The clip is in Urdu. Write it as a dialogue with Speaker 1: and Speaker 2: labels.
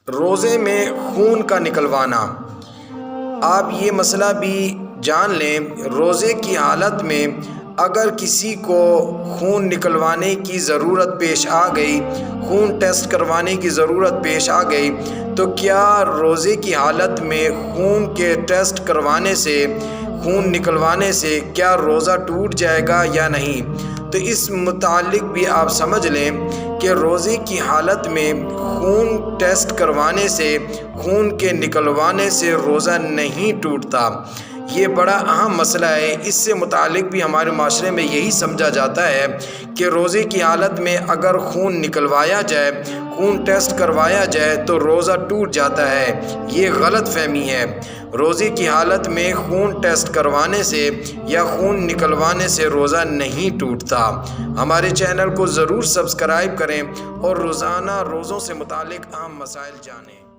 Speaker 1: روزے میں خون کا نکلوانا۔ آپ یہ مسئلہ بھی جان لیں، روزے کی حالت میں اگر کسی کو خون نکلوانے کی ضرورت پیش آ گئی، خون ٹیسٹ کروانے کی ضرورت پیش آ گئی، تو کیا روزے کی حالت میں خون کے ٹیسٹ کروانے سے، خون نکلوانے سے کیا روزہ ٹوٹ جائے گا یا نہیں؟ تو اس متعلق بھی آپ سمجھ لیں کہ روزے کی حالت میں خون ٹیسٹ کروانے سے، خون کے نکلوانے سے روزہ نہیں ٹوٹتا۔ یہ بڑا اہم مسئلہ ہے۔ اس سے متعلق بھی ہمارے معاشرے میں یہی سمجھا جاتا ہے کہ روزے کی حالت میں اگر خون نکلوایا جائے، خون ٹیسٹ کروایا جائے تو روزہ ٹوٹ جاتا ہے۔ یہ غلط فہمی ہے۔ روزے کی حالت میں خون ٹیسٹ کروانے سے یا خون نکلوانے سے روزہ نہیں ٹوٹتا۔ ہمارے چینل کو ضرور سبسکرائب کریں اور روزانہ روزوں سے متعلق اہم مسائل جانیں۔